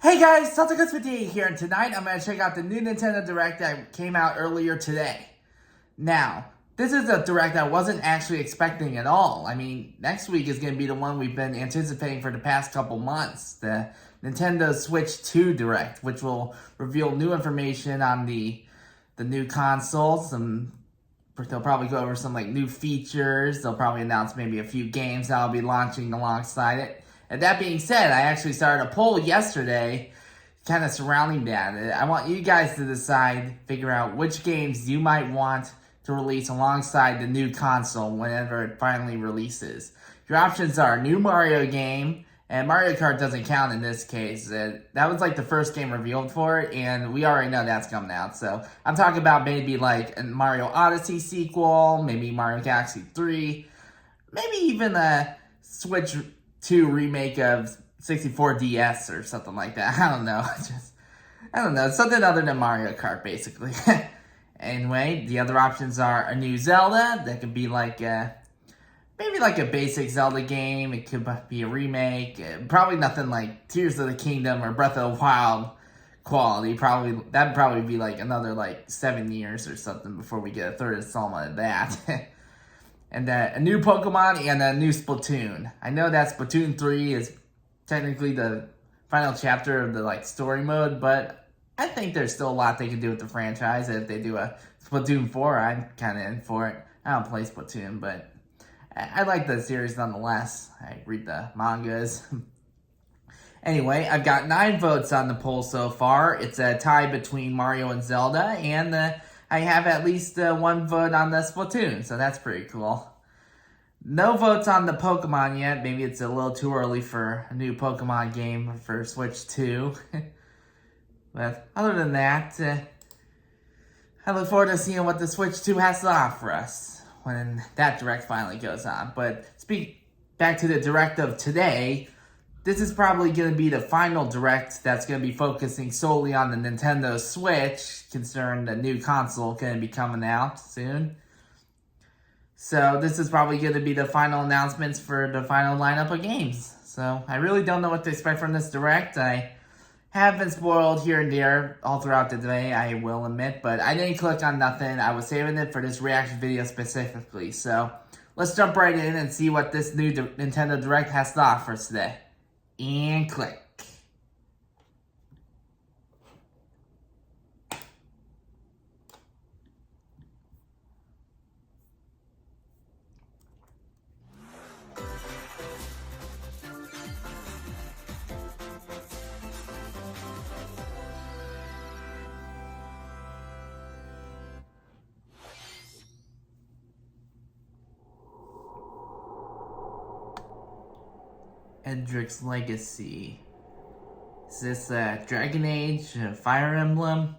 Hey guys, Celtics with D here, and tonight I'm going to check out the new Nintendo Direct that came out earlier today. Now, this is a Direct I wasn't actually expecting at all. I mean, next week is going to be the one we've been anticipating for the past couple months, the Nintendo Switch 2 Direct, which will reveal new information on the new console. They'll probably go over some new features. They'll probably announce maybe a few games that'll be launching alongside it. And that being said, I actually started a poll yesterday kind of surrounding that. I want you guys to figure out which games you might want to release alongside the new console whenever it finally releases. Your options are new Mario game, and Mario Kart doesn't count in this case. That was the first game revealed for it, and we already know that's coming out. So I'm talking about maybe a Mario Odyssey sequel, maybe Mario Galaxy 3, maybe even a Switch 2 remake of 64DS or something like that. I don't know. I don't know. Something other than Mario Kart, basically. Anyway, the other options are a new Zelda. That could be maybe a basic Zelda game. It could be a remake. Probably nothing like Tears of the Kingdom or Breath of the Wild quality. That'd probably be another 7 years or something before we get a third installment of that. And a new Pokemon and a new Splatoon. I know that Splatoon 3 is technically the final chapter of the story mode, but I think there's still a lot they can do with the franchise. If they do a Splatoon 4, I'm kind of in for it. I don't play Splatoon, but I like the series nonetheless. I read the mangas. Anyway, I've got 9 votes on the poll so far. It's a tie between Mario and Zelda, and I have at least 1 vote on the Splatoon, so that's pretty cool. No votes on the Pokemon yet. Maybe it's a little too early for a new Pokemon game for Switch 2. But other than that, I look forward to seeing what the Switch 2 has to offer us when that Direct finally goes on. But back to the Direct of today, this is probably going to be the final Direct that's going to be focusing solely on the Nintendo Switch, considering the new console going to be coming out soon. So this is probably going to be the final announcements for the final lineup of games. So I really don't know what to expect from this Direct. I have been spoiled here and there all throughout the day, I will admit, but I didn't click on nothing. I was saving it for this reaction video specifically. So let's jump right in and see what this new Nintendo Direct has to offer us today. And click. Edric's Legacy. Is this Dragon Age, Fire Emblem?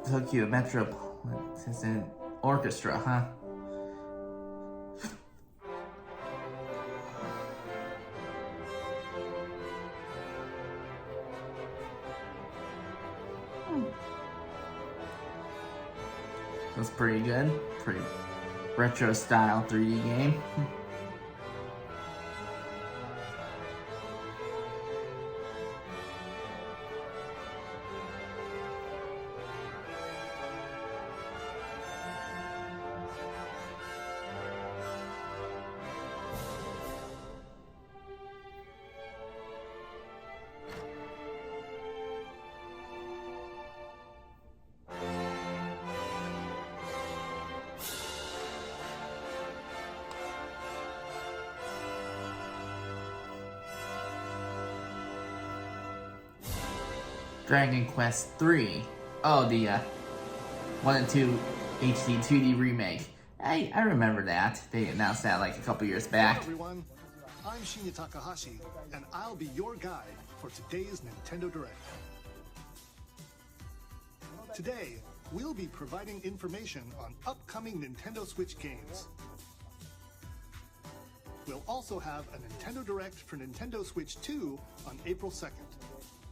Tokyo Metro. It's an orchestra, huh? That's pretty good. Pretty retro style 3D game. Dragon Quest 3. Oh, the 1 and 2 HD 2D remake. I remember that. They announced that a couple years back. Hello everyone, I'm Shinya Takahashi, and I'll be your guide for today's Nintendo Direct. Today, we'll be providing information on upcoming Nintendo Switch games. We'll also have a Nintendo Direct for Nintendo Switch 2 on April 2nd.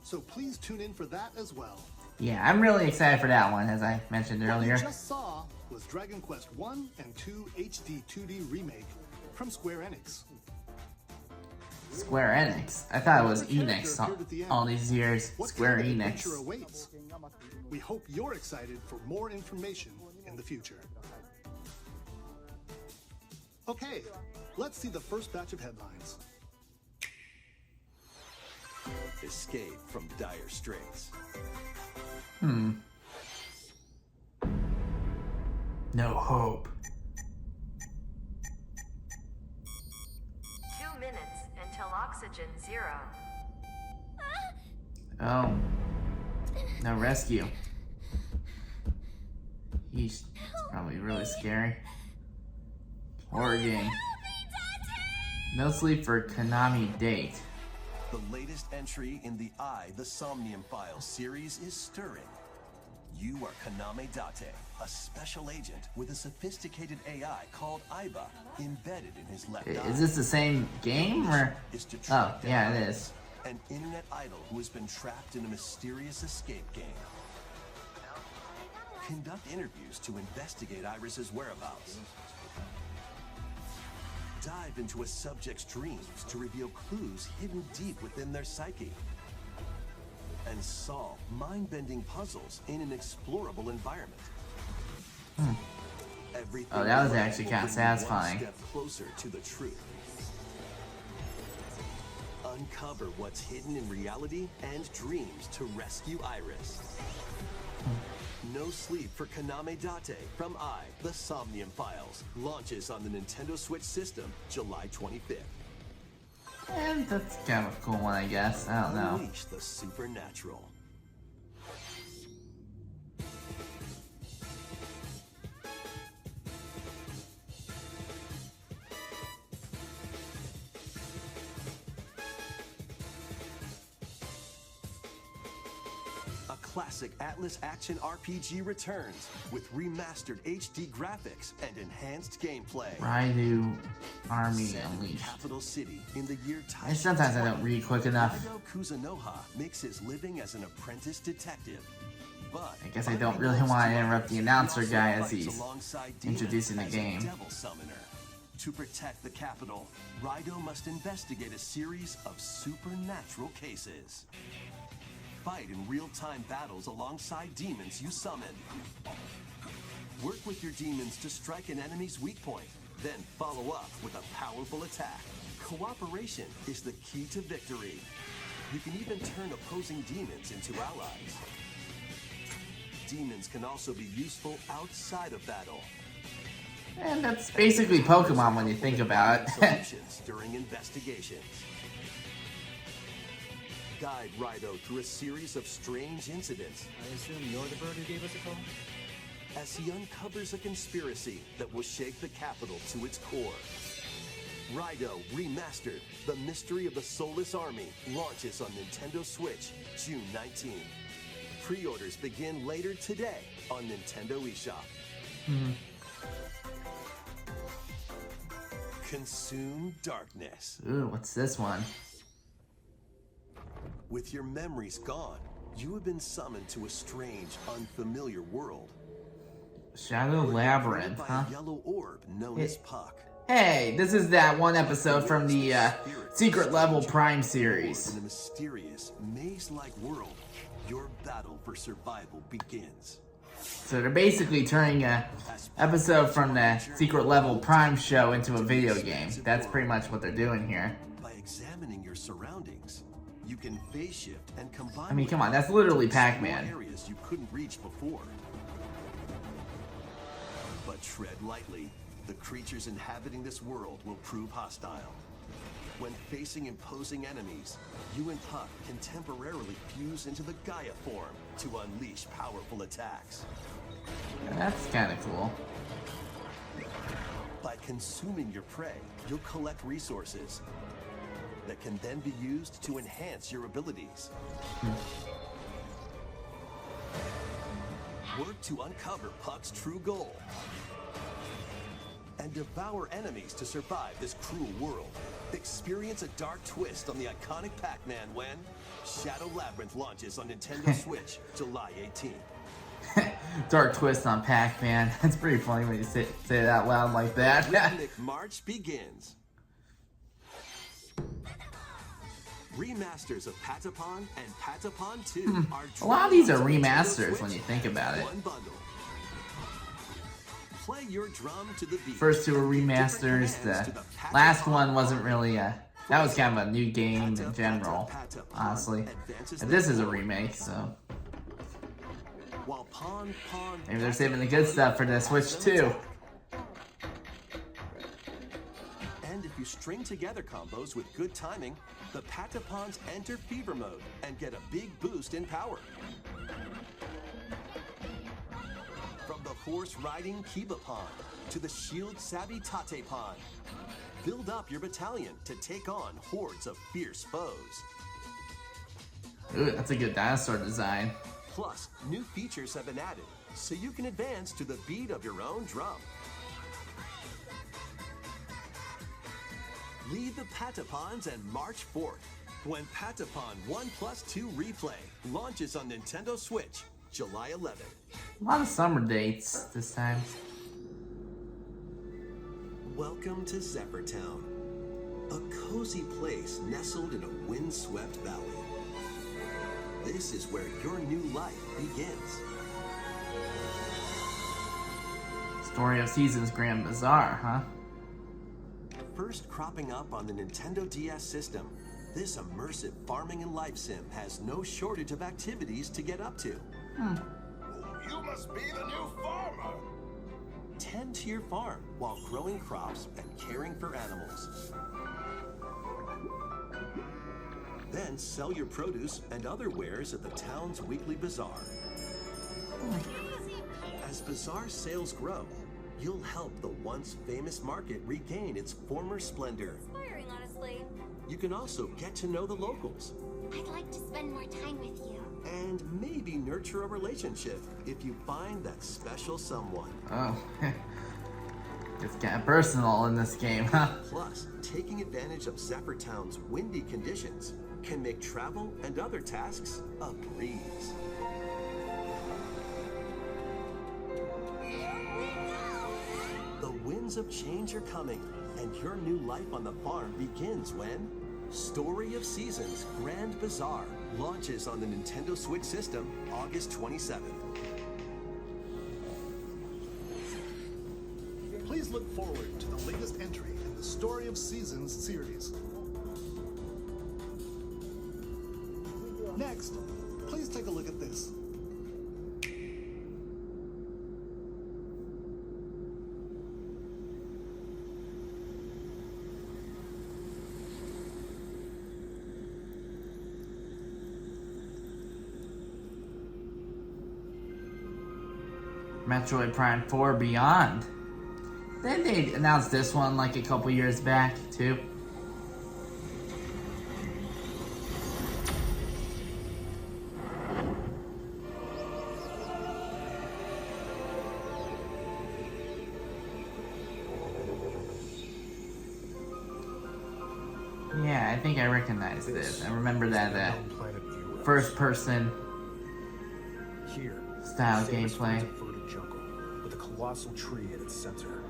So please tune in for that as well. Yeah, I'm really excited for that one, as I mentioned earlier. What we just saw was Dragon Quest 1 and 2 HD 2D Remake from Square Enix. Square Enix. I thought it was Enix all these years. What Square kind of Enix. adventure awaits? We hope you're excited for more information in the future. Okay, let's see the first batch of headlines. Escape from dire straits. No hope. 2 minutes until oxygen 0. Oh. No rescue. Yeesh. It's probably really scary. Horror game. No sleep for Konami date. The latest entry in the The Somnium Files series is stirring. You are Kaname Date, a special agent with a sophisticated AI called Aiba embedded in his left eye. Is this the same game or? Is to Oh, track yeah, down it is. an internet idol who has been trapped in a mysterious escape game. Conduct interviews to investigate Iris's whereabouts. Dive into a subject's dreams to reveal clues hidden deep within their psyche. And solve mind-bending puzzles in an explorable environment. Everything Oh, that was you actually will kinda bring you satisfying. One step closer to the truth. Uncover what's hidden in reality and dreams to rescue Iris. No Sleep for Kaname Date from The Somnium Files launches on the Nintendo Switch system July 25th. And that's kind of a cool one, I guess. I don't know. Unleash the supernatural. A classic Atlas action RPG returns with remastered HD graphics and enhanced gameplay. Raidu Army Set in Unleashed. Capital City in the year I sometimes I don't read quick enough. Raido Kuzunoha makes his living as an apprentice detective. But I guess I don't really want to interrupt the announcer he also guy as fights he's alongside demons introducing the as a game. devil summoner. To protect the capital, Raido must investigate a series of supernatural cases. Fight in real-time battles alongside demons you summon. Work with your demons to strike an enemy's weak point, then follow up with a powerful attack. Cooperation is the key to victory. You can even turn opposing demons into allies. Demons can also be useful outside of battle. And that's basically Pokemon when you think about it. Solutions during investigations. Guide Raido through a series of strange incidents I assume you're the bird who gave us a call? as he uncovers a conspiracy that will shake the capital to its core. Raido Remastered, The Mystery of the Soulless Army, launches on Nintendo Switch June 19. Pre-orders begin later today on Nintendo eShop. Consume Darkness. Ooh, what's this one? With your memories gone, you have been summoned to a strange, unfamiliar world. Shadow You're Labyrinth, guided by huh? a yellow orb known as Puck. Hey, this is that one episode from the Secret Level Prime series. In a mysterious, maze-like world, your battle for survival begins. So they're basically turning a episode from the Secret Level Prime show into a video game. That's pretty much what they're doing here. By examining your surroundings, you can phase shift and combine. I mean, with come on, others that's literally to explore Pac-Man. Areas you couldn't reach before. But tread lightly. The creatures inhabiting this world will prove hostile. When facing imposing enemies, you and Puck can temporarily fuse into the Gaia form to unleash powerful attacks. That's kind of cool. By consuming your prey, you'll collect resources that can then be used to enhance your abilities. Work to uncover Puck's true goal and devour enemies to survive this cruel world. Experience a dark twist on the iconic Pac-Man when Shadow Labyrinth launches on Nintendo Switch July 18th. Dark twist on Pac-Man. That's pretty funny when you say it out loud like that. Rhythmic March begins. Remasters of Patapon and Patapon 2 are A lot of these are dropped onto Nintendo remasters when Switch you think as about it. one bundle. Play your drum to the beat. First two were and give different remasters. commands The to the last Patapon one wasn't really that was kind of a new Pata, game in Pata, general, Patapon honestly. advances And the this is a board, remake, so while Pon maybe they're saving the good stuff for the Switch too. And if you string together combos with good timing, the Patapons enter fever mode and get a big boost in power. From the horse-riding Kibapon to the shield-savvy Tatepon, build up your battalion to take on hordes of fierce foes. Ooh, that's a good dinosaur design. Plus, new features have been added, so you can advance to the beat of your own drum. Lead the Patapons and march forth when Patapon 1+2 Replay launches on Nintendo Switch, July 11th. A lot of summer dates this time. Welcome to Zephyrtown, a cozy place nestled in a windswept valley. This is where your new life begins. Story of Seasons Grand Bazaar, huh? First cropping up on the Nintendo DS system, this immersive farming and life sim has no shortage of activities to get up to. You must be the new farmer. Tend to your farm while growing crops and caring for animals. Then sell your produce and other wares at the town's weekly bazaar. As bazaar sales grow, you'll help the once famous market regain its former splendor. Inspiring, honestly. You can also get to know the locals I'd like to spend more time with you. and maybe nurture a relationship if you find that special someone. Oh, it's kind of personal in this game, huh? Plus, taking advantage of Zephyrtown's windy conditions can make travel and other tasks a breeze. The winds of change are coming, and your new life on the farm begins when Story of Seasons Grand Bazaar launches on the Nintendo Switch system August 27th. Please look forward to the latest entry in the Story of Seasons series. Next, please take a look at this. Metroid Prime 4 Beyond. Then they announced this one like a couple years back, too. Yeah, I think I recognize this. I remember that Planet Viewer. first person Here, style Samus gameplay. finds a verdant jungle with a colossal tree at its center.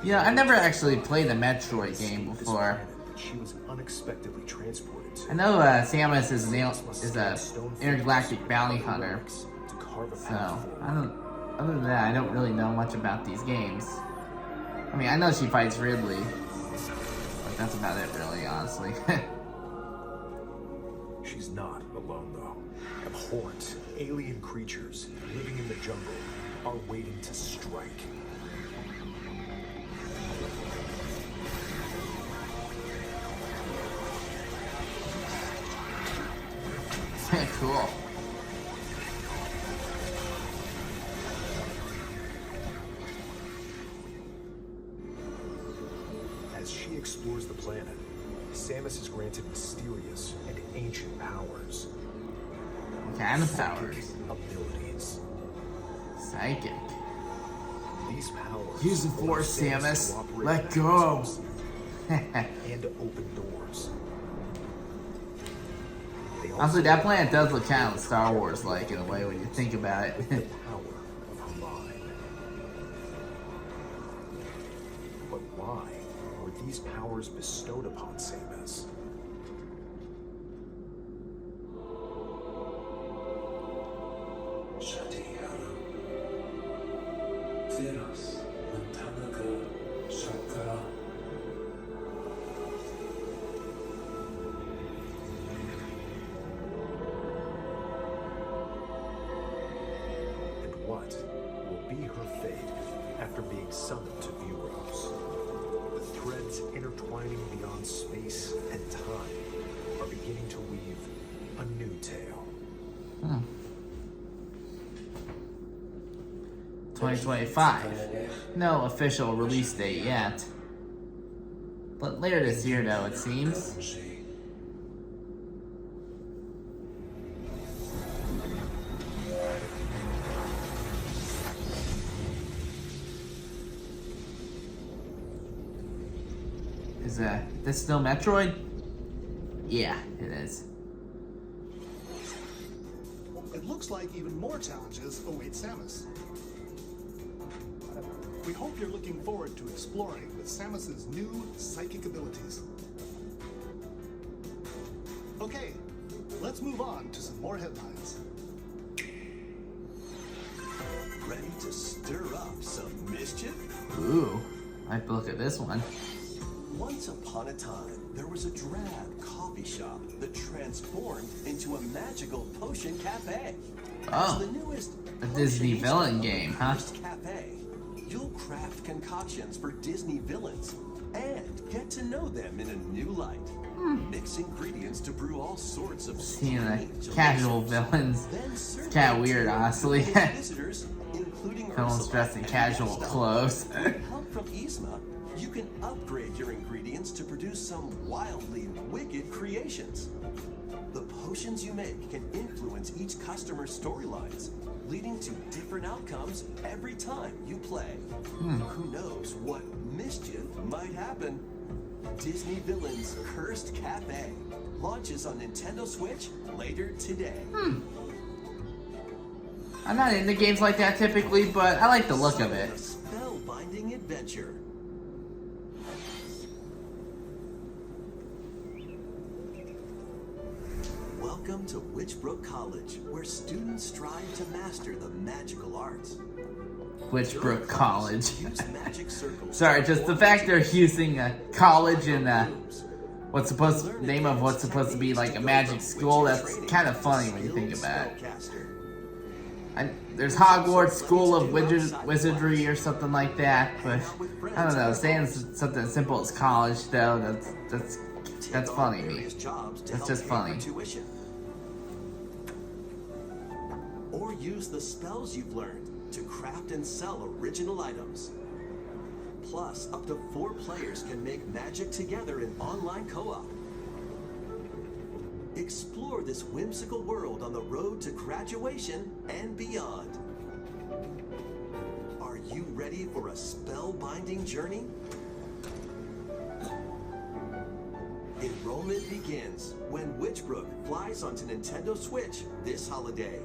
Yeah, I never actually played a Metroid game This before. planet that she was unexpectedly transported to. I know Samus is a intergalactic bounty hunter, To carve a so path I forward. don't. Other than that, I don't really know much about these games. I mean, I know she fights Ridley, but that's about it, really, honestly. She's not alone, though. Abhorrent, alien creatures living in the jungle are waiting to strike. Cool. As she explores the planet, Samus is granted mysterious and ancient powers. What kind of powers? Abilities. Psychic. These powers Use the allow Force, to Samus. operate Let as go. themselves and open doors. They also Honestly, that planet does look kind of Star Wars-like in a way when you think about it. the power of her mind. But why were were these powers bestowed upon Samus? And what will be her fate after being summoned to Vuros? The threads intertwining beyond space and time are beginning to weave a new tale. 2025. No official release date yet. But later this year, though, it seems. Is this still Metroid? Yeah, it is. It looks like even more challenges await Samus. We hope you're looking forward to exploring with Samus's new psychic abilities. Okay, let's move on to some more headlines. Ready to stir up some mischief? Ooh, I have to look at this one. Once upon a time, there was a drab coffee shop that transformed into a magical potion cafe. Oh, As the newest a Disney Potion villain East game, huh? First Cafe, you'll craft concoctions for Disney villains and get to know them in a new light. Mix ingredients to brew all sorts of Seeing the strange casual elixirs. villains. Then serve It's kinda them weird, to honestly. visitors, including Villains Ursula dressed in and casual Gustav. clothes. With help from Yzma, you can upgrade your ingredients to produce some wildly wicked creations. The potions you make can influence each customer's storylines, leading to different outcomes every time you play. Who knows what mischief might happen? Disney Villains Cursed Cafe launches on Nintendo Switch later today. I'm not into games like that typically, but I like the look of it. A spellbinding adventure. Welcome to Witchbrook College, where students strive to master the magical arts. Witchbrook College. Use magic circles. Sorry, just the fact they're using a college in name of what's supposed to be like a magic school, that's kind of funny when you think about it. There's Hogwarts School of Wizardry or something like that, but I don't know, saying something as simple as college though, that's funny to me. That's just funny. Or use the spells you've learned to craft and sell original items. Plus, up to 4 players can make magic together in online co-op. Explore this whimsical world on the road to graduation and beyond. Are you ready for a spellbinding journey? Enrollment begins when Witchbrook flies onto Nintendo Switch this holiday.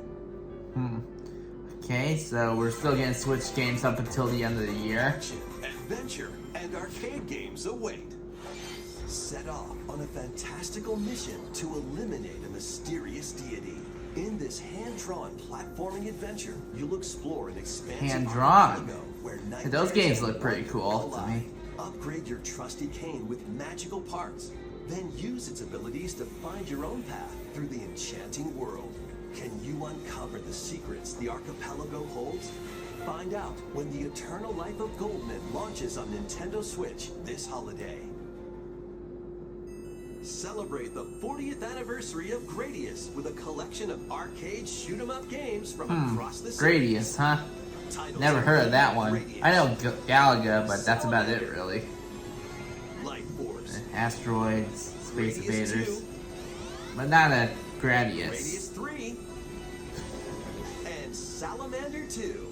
Okay, so we're still getting Switch games up until the end of the year. Action, adventure, and arcade games await. Set off on a fantastical mission to eliminate a mysterious deity. In this hand-drawn platforming adventure, you'll explore an expansive Hand-drawn? archipelago where Those nightmares games and look pretty cool to me. Upgrade your trusty cane with magical parts, then use its abilities to find your own path through the enchanting world. Can you uncover the secrets the archipelago holds? Find out when the Eternal Life of Goldman launches on Nintendo Switch this holiday. Celebrate the 40th anniversary of Gradius with a collection of arcade shoot-'em-up games from across the series. Gradius, huh? Titles Never heard of that include one. Gradius, I know Galaga, but that's about it really. Life Force, Asteroids, Space Gradius Invaders. 2, But not a Gradius. Gradius 3, and Salamander 2.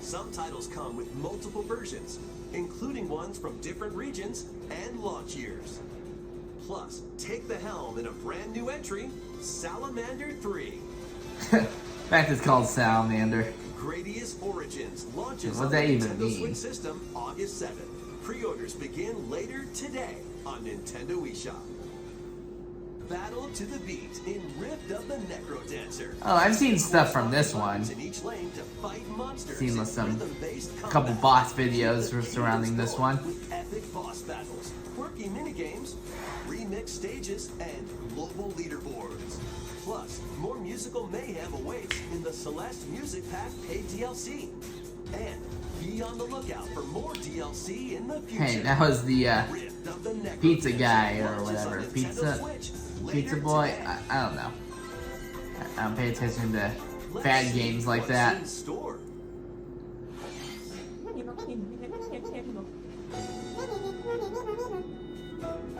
Some titles come with multiple versions, including ones from different regions and launch years. Plus, take the helm in a brand new entry, Salamander 3. In fact, it's called Salamander. Gradius Origins launches What on does the that even Nintendo mean? Switch system August 7th. Pre-orders begin later today on Nintendo eShop. Battle to the beat in Rift of the Necro Dancer. Oh, I've seen stuff from this one. In each lane to fight monsters Seen in some rhythm-based couple combat. boss videos surrounding this one. With epic boss battles, quirky minigames, remix stages, and global leaderboards. Plus, more musical mayhem awaits in the Celeste Music Pack paid DLC. And be on the lookout for more DLC in the future. Hey, that was the Rift of the Necro pizza Dancer guy or launches whatever. on Nintendo Pizza Switch later Pizza boy. today. I don't know. I don't pay attention to Let's bad see games like what's that. in store.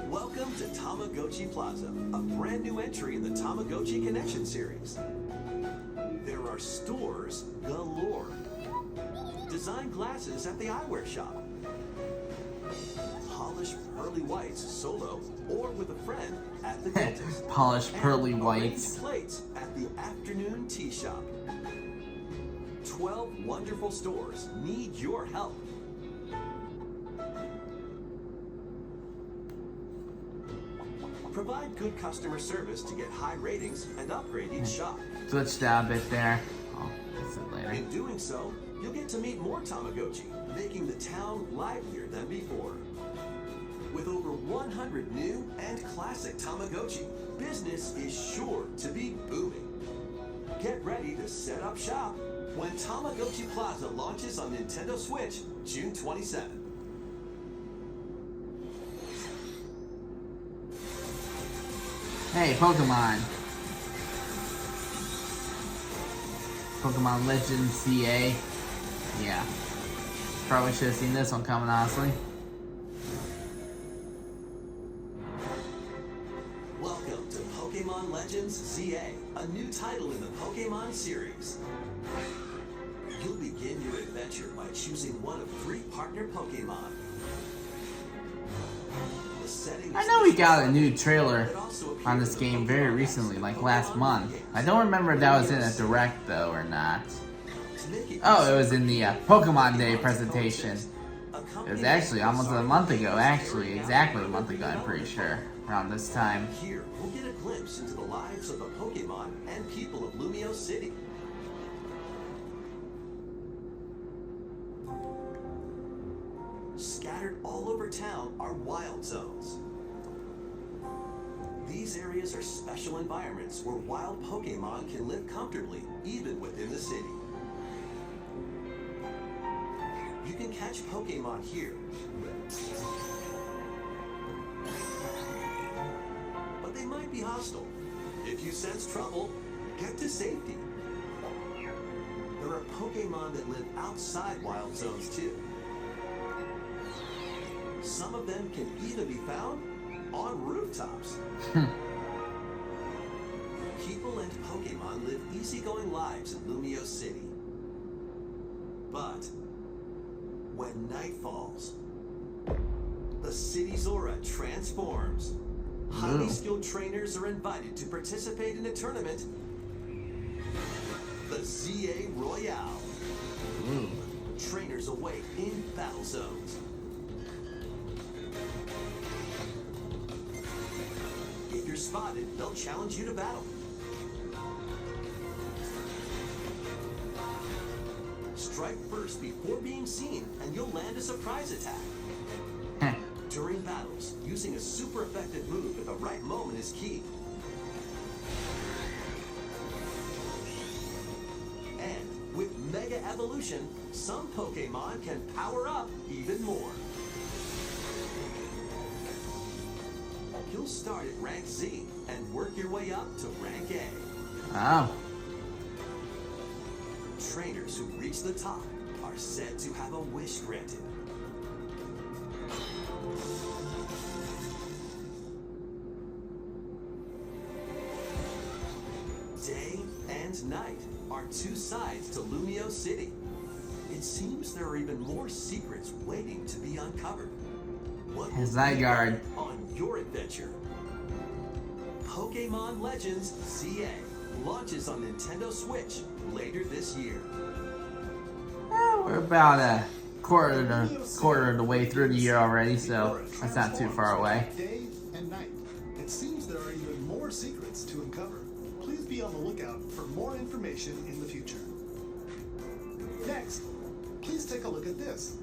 Welcome to Tamagotchi Plaza, a brand new entry in the Tamagotchi Connection series. There are stores galore. Design glasses at the eyewear shop. Polish pearly whites solo or with a friend at the dentist. Polished pearly And whites. arranged plates at the afternoon tea shop. 12 wonderful stores need your help. Provide good customer service to get high ratings and upgrade each shop. Switched out a bit there. Oh, that's it later. In doing so, you'll get to meet more Tamagotchi, making the town livelier than before. With over 100 new and classic Tamagotchi, business is sure to be booming. Get ready to set up shop when Tamagotchi Plaza launches on Nintendo Switch June 27th. Hey, Pokemon. Pokemon Legends CA. Yeah. Probably should have seen this one coming, honestly. Welcome to Pokemon Legends ZA, a new title in the Pokemon series. You'll begin your adventure by choosing one of 3 partner Pokemon. The setting I is know we got a the new trailer that also appeared on this in the game very Pokemon recently, Master like last Pokemon month. games. I don't remember if that was in a direct though or not. To make it Oh, it easier was in the to get Pokemon Day Pokemon presentation. to coexist, It was actually almost a month ago, actually, exactly a month ago, I'm pretty sure, around this time. Here, we'll get a glimpse into the lives of the Pokemon and people of Lumio City. Scattered all over town are wild zones. These areas are special environments where wild Pokemon can live comfortably, even within the city. You can catch Pokemon here. But they might be hostile. If you sense trouble, get to safety. There are Pokemon that live outside wild zones too. Some of them can even be found on rooftops. People and Pokemon live easygoing lives in Lumio City. But when night falls, the city's aura transforms. Highly skilled trainers are invited to participate in a tournament, the ZA Royale. Trainers await in battle zones. If you're spotted, they'll challenge you to battle. Strike first before being seen, and you'll land a surprise attack. During battles, using a super effective move at the right moment is key. And with Mega Evolution, some Pokemon can power up even more. You'll start at rank Z and work your way up to rank A. Oh. Trainers who reach the top are said to have a wish granted. Day and night are 2 sides to Lumio City. It seems there are even more secrets waiting to be uncovered. What will Zygarde. be on your adventure? Pokemon Legends ZA launches on Nintendo Switch later this year. We're about quarter of the way through the year already, so that's not too far away. Day and night. It seems there are even more secrets to uncover. Please be on the lookout for more information in the future. Next, please take a look at this.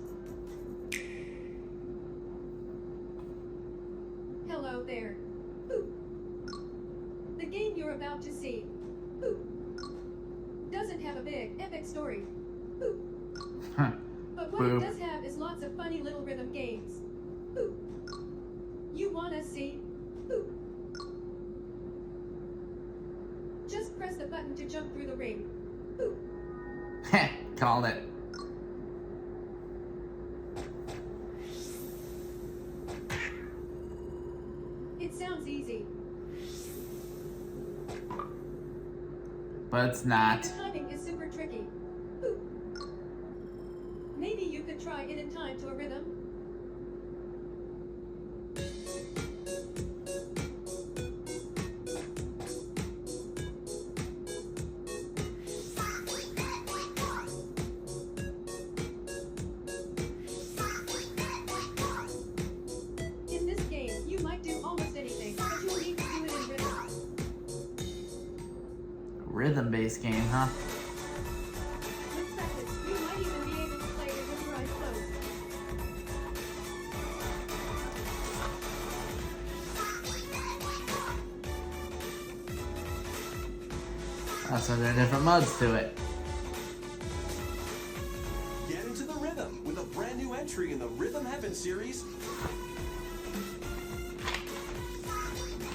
Hello there. Boop. The game you're about to see, boop, doesn't have a big, epic story. Boop. But what it does have is lots of funny little rhythm games. Boop. You wanna see? Boop. Just press the button to jump through the ring. Boop. Called it. It sounds easy. But it's not. The timing is super tricky. Boop. Maybe you could try it in time to a rhythm. In this game, you might do almost anything, but you'll need to do it in rhythm. Rhythm-based game, huh? With practice, you might even be able to play it with your eyes closed. Oh, so there are different modes to it. Get into the rhythm with a brand new entry in the Rhythm Heaven series.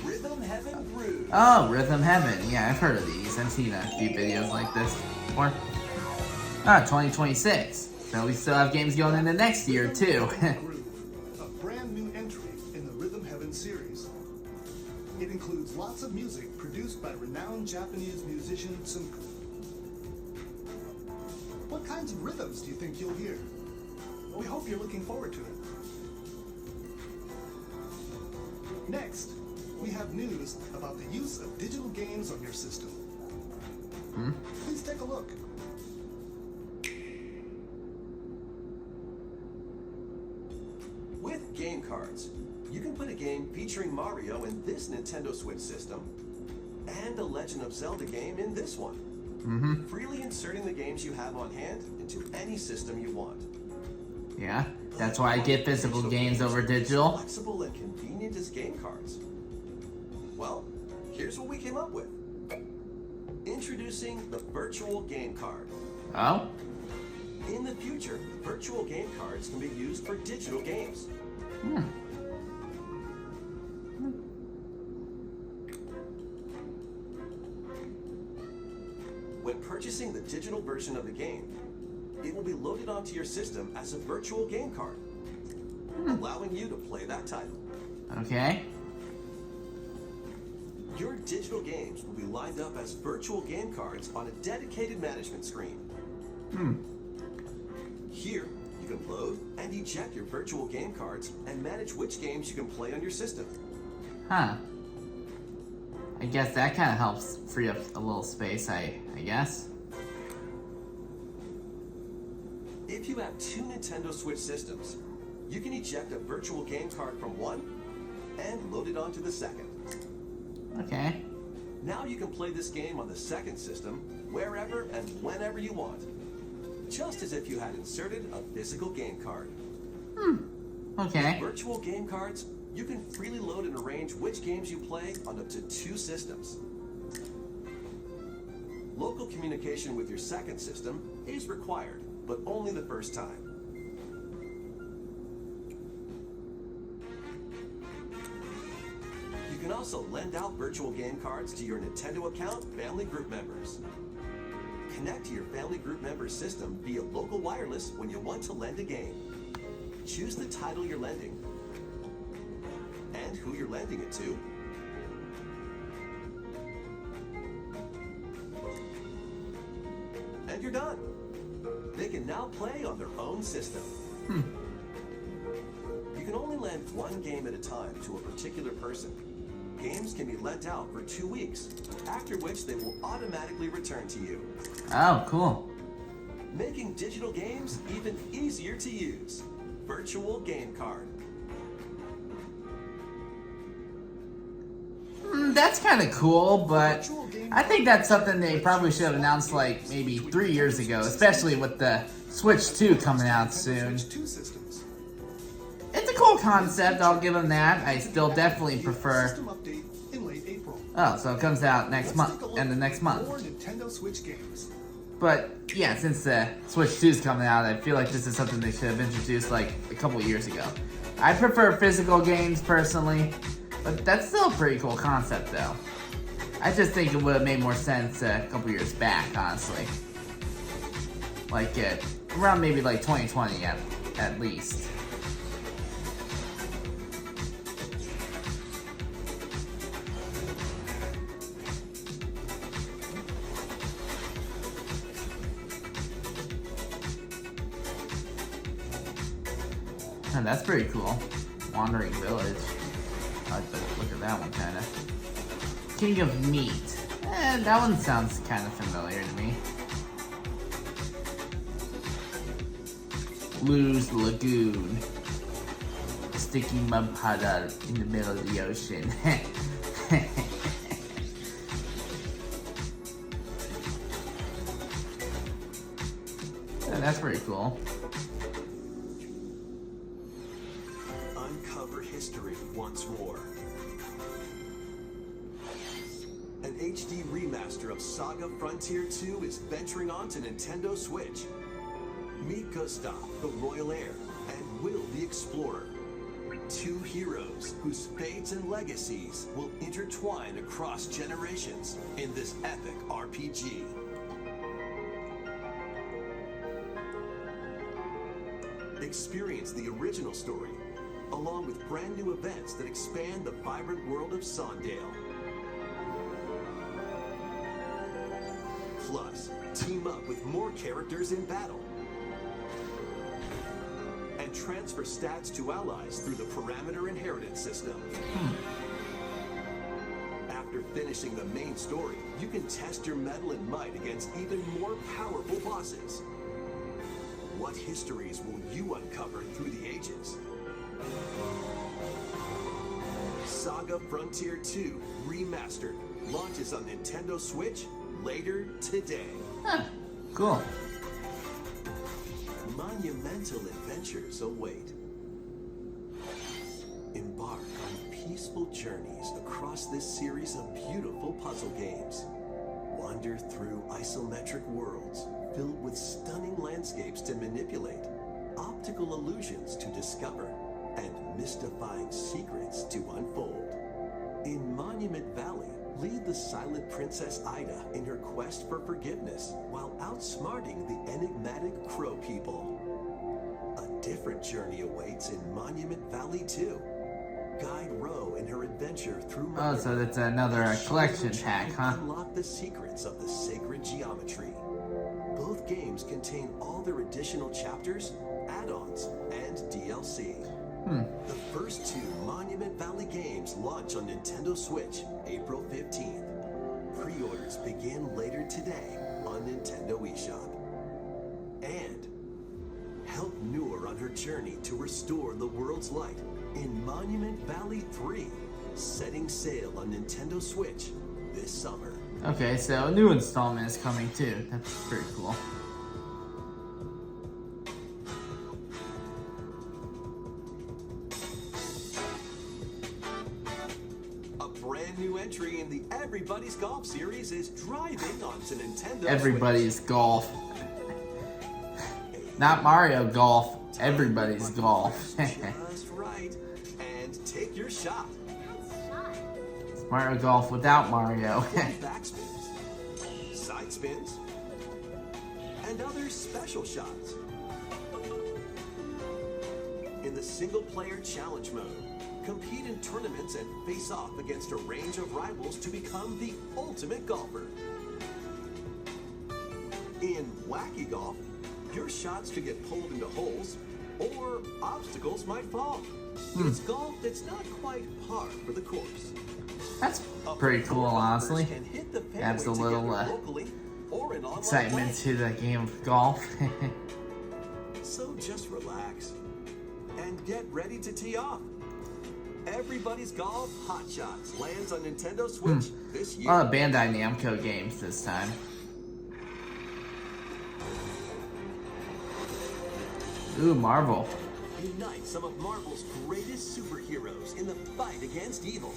Rhythm Heaven Groove. Oh, Rhythm Heaven. Yeah, I've heard of these. I've seen a few videos like this before. Ah, 2026. So we still have games going into next year, too. Groove, a brand new entry in the Rhythm Heaven series. It includes lots of music produced by renowned Japanese musician Tsunku. What kinds of rhythms do you think you'll hear? We hope you're looking forward to it. Next, we have news about the use of digital games on your system. Please take a look. With game cards, you can put a game featuring Mario in this Nintendo Switch system and a Legend of Zelda game in this one. Freely inserting the games you have on hand into any system you want. Yeah, that's why I get physical games over digital. Flexible and convenient as game cards. Well, here's what we came up with. Introducing the virtual game card. Oh? In the future, virtual game cards can be used for digital games. When purchasing the digital version of the game, it will be loaded onto your system as a virtual game card, allowing you to play that title. Okay. Your digital games will be lined up as virtual game cards on a dedicated management screen. Here, you can load and eject your virtual game cards and manage which games you can play on your system. Huh. I guess that kind of helps free up a little space, I guess. If you have two Nintendo Switch systems, you can eject a virtual game card from one and load it onto the second. Okay. Now you can play this game on the second system wherever and whenever you want, just as if you had inserted a physical game card. Okay. Virtual game cards, you can freely load and arrange which games you play on up to two systems. Local communication with your second system is required, but only the first time. You can also lend out virtual game cards to your Nintendo account family group members. Connect to your family group member's system via local wireless when you want to lend a game. Choose the title you're lending and who you're lending it to. And you're done. They can now play on their own system. You can only lend one game at a time to a particular person. Games can be lent out for 2 weeks, after which they will automatically return to you. Oh, cool. making digital games even easier to use. Virtual Game Card. That's kind of cool, but I think that's something they probably should have announced like maybe 3 years ago, especially with the Switch 2 coming out soon. Two systems. It's a cool concept, I'll give them that. I still definitely prefer... System update in late April. Oh, so it comes out next Let's month, take a look and the next at month. More Nintendo Switch games. But yeah, since the Switch 2 is coming out, I feel like this is something they should have introduced like a couple years ago. I prefer physical games personally, but that's still a pretty cool concept though. I just think it would have made more sense a couple years back, honestly. Like around maybe like 2020 at least. And that's pretty cool. Wandering Village. I like the look at that one, kind of. King of Meat. That one sounds kind of familiar to me. Blues Lagoon. A sticky mud puddle in the middle of the ocean. That's pretty cool. Uncover history once more. An HD remaster of Saga Frontier 2 is venturing onto Nintendo Switch. Meet Gustav, the Royal Heir, and Will the Explorer. Two heroes whose fates and legacies will intertwine across generations in this epic RPG. Experience the original story, along with brand new events that expand the vibrant world of Sondale. Plus, team up with more characters in battle. And transfer stats to allies through the parameter inheritance system. After finishing the main story, you can test your mettle and might against even more powerful bosses. What histories will you uncover through the ages? Saga Frontier 2 Remastered launches on Nintendo Switch later today. Huh, cool. Monumental adventures await. Embark on peaceful journeys across this series of beautiful puzzle games. Wander through isometric worlds filled with stunning landscapes to manipulate, optical illusions to discover, and mystifying secrets to unfold. In Monument Valley, lead the silent Princess Ida in her quest for forgiveness while outsmarting the enigmatic Crow People. A different journey awaits in Monument Valley 2. Guide Ro in her adventure through Oh, so that's another collection pack, huh? Unlock the secrets of the sacred geometry. Both games contain all their additional chapters, add-ons, and DLC. The first two Monument Valley games launch on Nintendo Switch April 15th. Pre-orders begin later today on Nintendo eShop. And help Noor on her journey to restore the world's light in Monument Valley 3, setting sail on Nintendo Switch this summer. Okay, so a new installment is coming too. That's pretty cool. A brand new entry in the Everybody's Golf series is driving onto Nintendo Everybody's Golf. Not Mario Golf. Everybody's Golf. Switch. Just right. And take your shot. It's Mario Golf without Mario. Backspins, side spins, and other special shots. In the single-player challenge mode, compete in tournaments and face off against a range of rivals to become the ultimate golfer. In Wacky Golf, your shots could get pulled into holes, or obstacles might fall. It's golf that's not quite par for the course. That's pretty cool, honestly. Can hit the Adds a fairway little together locally, or in online excitement play. to the game of golf. So just relax and get ready to tee off. Everybody's Golf Hot Shots lands on Nintendo Switch this A year. lot of Bandai Namco games this time. Ooh, Marvel. Unite some of Marvel's greatest superheroes in the fight against evil.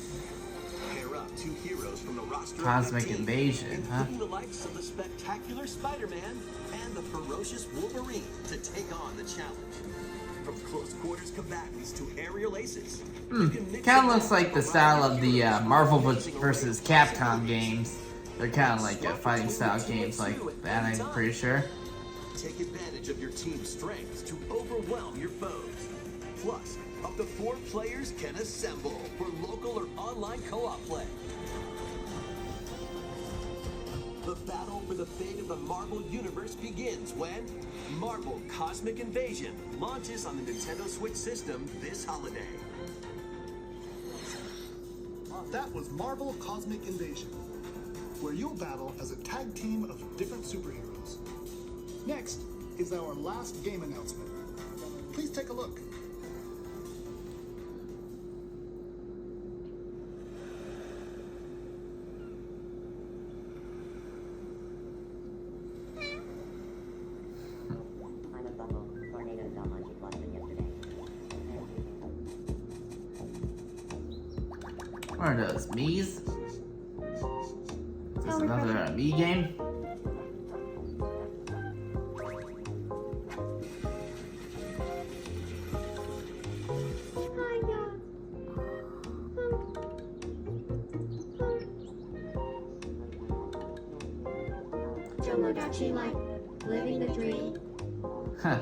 Pair up two heroes from the roster Cosmic of your team, Invasion, huh? including the likes of the spectacular Spider-Man and the ferocious Wolverine to take on the challenge. From close quarters combatants to aerial aces. you can mix Kind it of looks up like the around style of the heroes Marvel racing versus away Capcom from games. They're kind of like fighting style games like that, I'm pretty sure. Take advantage of your team's strengths to overwhelm your foes. Plus, up to 4 players can assemble for local or online co-op play. The battle for the fate of the Marvel Universe begins when Marvel Cosmic Invasion launches on the Nintendo Switch system this holiday. That was Marvel Cosmic Invasion, where you'll battle as a tag team of different superheroes. Next is our last game announcement. Please take a look. I'm a bubble. Tornadoes got munchy Boston yesterday. What are those, Mii's? Is this another Mii game? Tomodachi Life. Living the dream. Huh.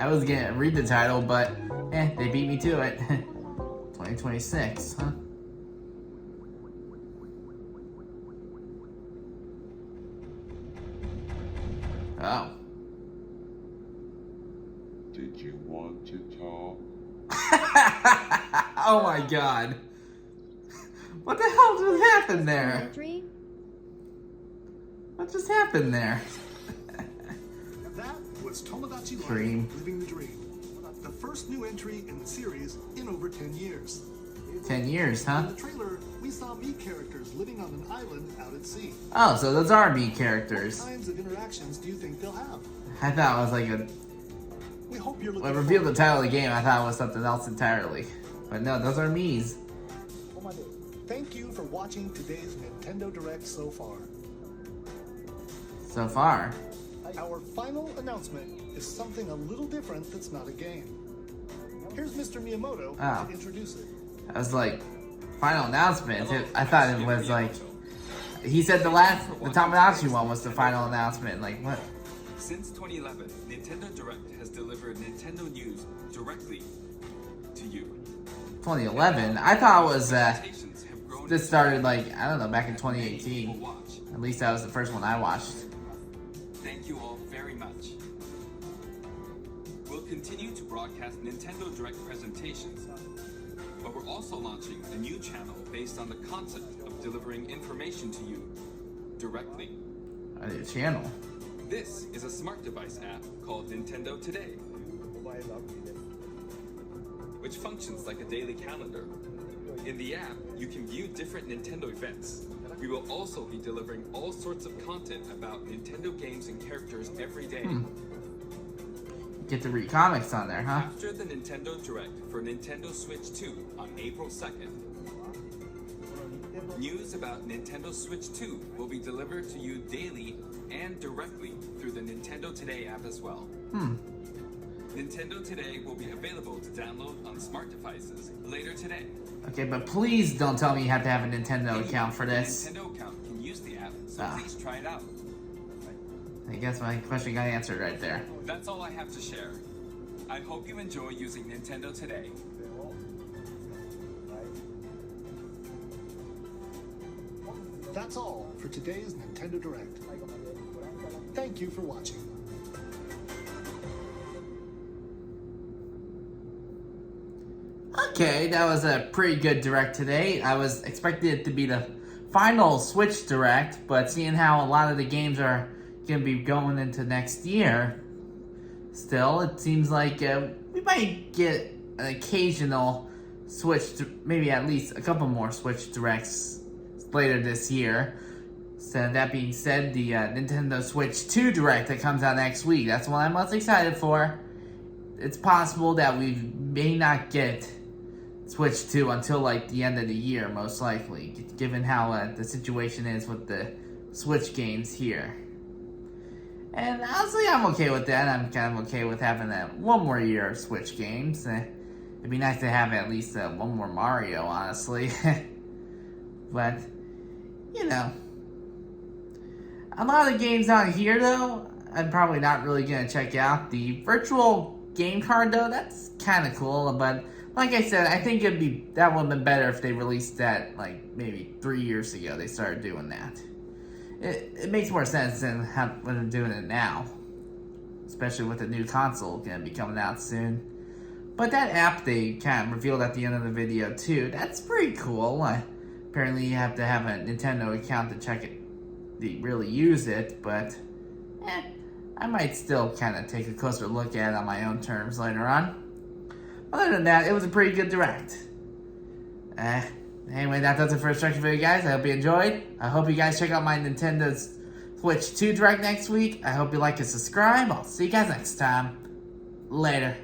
I was gonna read the title, but they beat me to it. 2026, huh? Oh. Did you want to talk? Oh my god. What the hell just happened there? Dream? What just happened there? That was Tomodachi Life, Dream. Living the Dream. The first new entry in the series in over 10 years. 10 years, huh? In the trailer, we saw Mii characters living on an island out at sea. Oh, so those are Mii What characters. kinds of interactions do you think they'll have? I thought it was like a... We hope you're looking When I revealed the forward. title of the game, I thought it was something else entirely. But no, those are Mii's. Thank you for watching today's Nintendo Direct so far. So far. Our final announcement is something a little different that's not a game. Here's Mr. Miyamoto Oh. to introduce it. I was like, final announcement. I thought it was like... He said the Tamagotchi one was the final announcement. Like, what? Since 2011, Nintendo Direct has delivered Nintendo news directly to you. 2011? I thought it was, Expectations have grown this started like, I don't know, back in 2018. People watch. At least that was the first one I watched. Thank you all very much. We'll continue to broadcast Nintendo Direct presentations, but we're also launching a new channel based on the concept of delivering information to you directly. I need a channel. This is a smart device app called Nintendo Today, which functions like a daily calendar. In the app, you can view different Nintendo events. We will also be delivering all sorts of content about Nintendo games and characters every day. Get to read comics on there, huh? After the Nintendo Direct for Nintendo Switch 2 on April 2nd, news about Nintendo Switch 2 will be delivered to you daily and directly through the Nintendo Today app as well. Nintendo Today will be available to download on smart devices later today. Okay, but please don't tell me you have to have a Nintendo Anyone account for with a this. Nintendo account can use the app, so Ah. please try it out. I guess my question got answered right there. That's all I have to share. I hope you enjoy using Nintendo Today. That's all for today's Nintendo Direct. Thank you for watching. Okay, that was a pretty good direct today. I was expecting it to be the final Switch Direct, but seeing how a lot of the games are going to be going into next year, still, it seems like we might get an occasional Switch, maybe at least a couple more Switch Directs later this year. So that being said, the Nintendo Switch 2 Direct that comes out next week, that's what I'm most excited for. It's possible that we may not get Switch 2 until like the end of the year, most likely, given how the situation is with the Switch games here. And honestly, I'm okay with that. I'm kind of okay with having one more year of Switch games. It'd be nice to have at least one more Mario, honestly. But, you know, a lot of the games on here, though, I'm probably not really going to check out. The virtual game card, though, that's kind of cool. But like I said, I think that would have been better if they released that like maybe 3 years ago. They started doing that. It makes more sense than when they're doing it now, especially with the new console going to be coming out soon. But that app they kind of revealed at the end of the video too, that's pretty cool. Apparently you have to have a Nintendo account to check it, to really use it, but I might still kind of take a closer look at it on my own terms later on. Other than that, it was a pretty good Direct. Anyway, that does it for Instruction Video, guys. I hope you enjoyed. I hope you guys check out my Nintendo Switch 2 Direct next week. I hope you like and subscribe. I'll see you guys next time. Later.